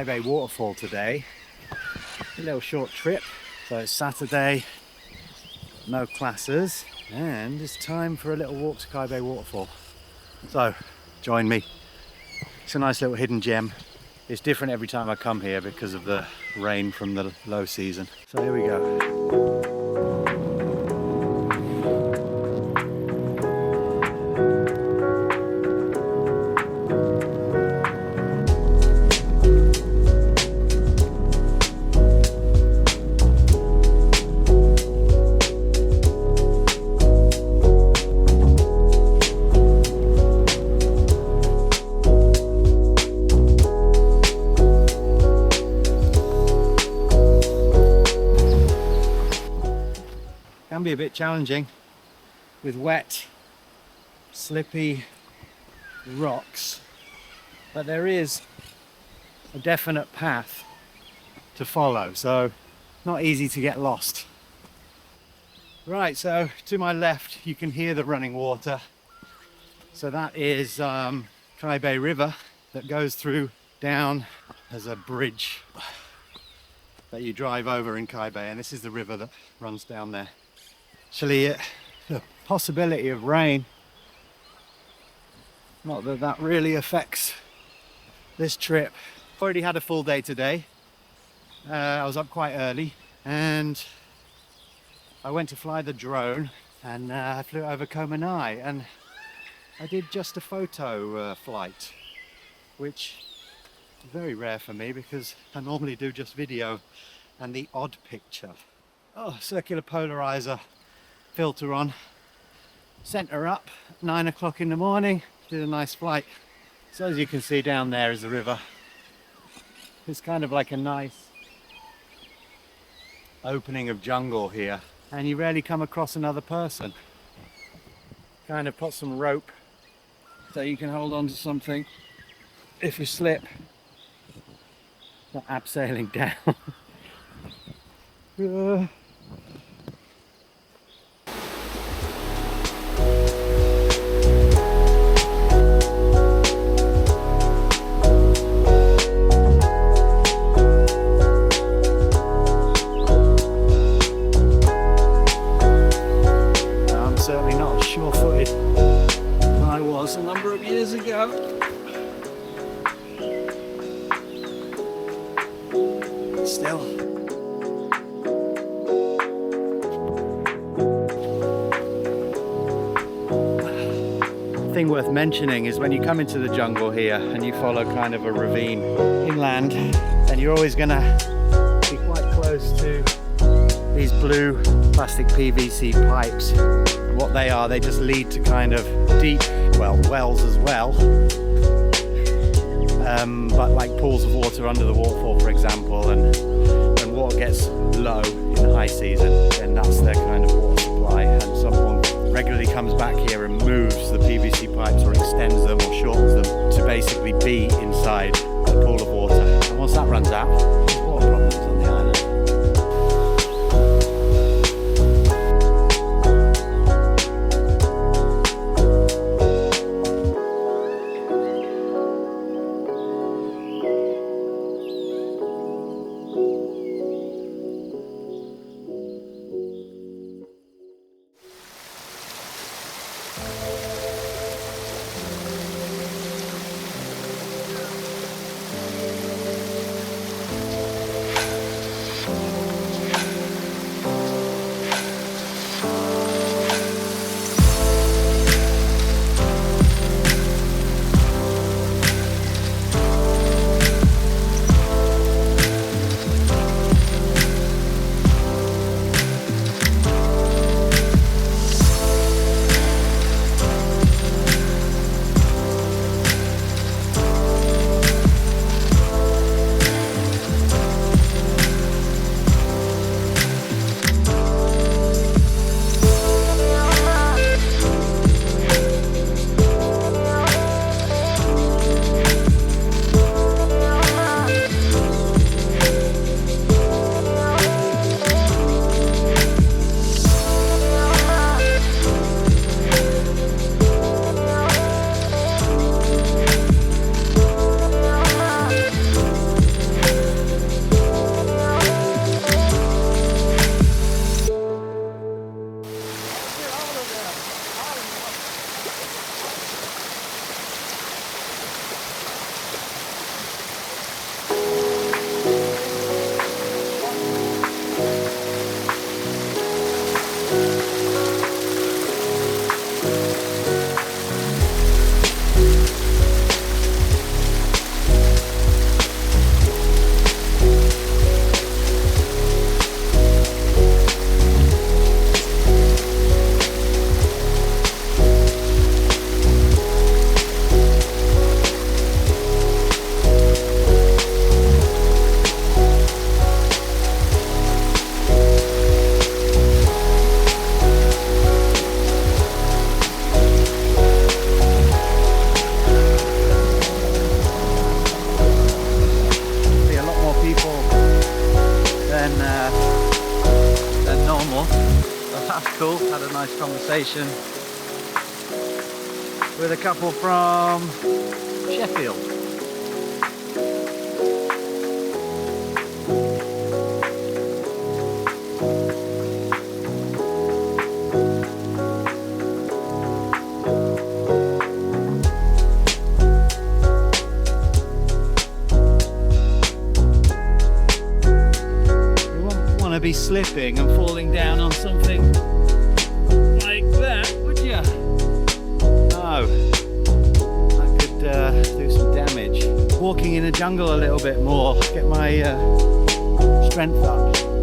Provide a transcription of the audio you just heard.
Bae Waterfall today. A little short trip. So it's Saturday, no classes, and it's time for a little walk to Bae Waterfall. So join me. It's a nice little hidden gem. It's different every time I come here because of the rain from the low season. So here we go. Can be a bit challenging with wet, slippy rocks, but there is a definite path to follow, so not easy to get lost. Right, so to my left you can hear the running water. So that is Bae River that goes through down as a bridge that you drive over in Bae, and this is the river that runs down there. Actually, the possibility of rain, not that that really affects this trip. Already had a full day today. I was up quite early and I went to fly the drone, and I flew over Koh Chang Thailand, and I did just a photo flight, which is very rare for me because I normally do just video and the odd picture. Oh, circular polarizer filter on, sent her up at 9 o'clock in the morning, did a nice flight. So as you can see down there is the river. It's kind of like a nice opening of jungle here, and you rarely come across another person. Kind of put some rope so you can hold on to something if you slip. Not abseiling down. Certainly not as sure-footed as I was a number of years ago. Still. The thing worth mentioning is when you come into the jungle here and you follow kind of a ravine inland, then you're always going to be quite close to these blue plastic PVC pipes. What they are, they just lead to kind of deep, well, wells as well, but like pools of water under the waterfall, for example. And when water gets low in the high season, then that's their kind of water supply, and someone regularly comes back here and moves the PVC pipes or extends them or shortens them to basically be inside the pool of water. And once that runs out, there's water problems on the island. nice conversation with a couple from Sheffield. Be slipping and falling down on something like that, would you? No, that could do some damage. Walking in the jungle a little bit more, get my strength up.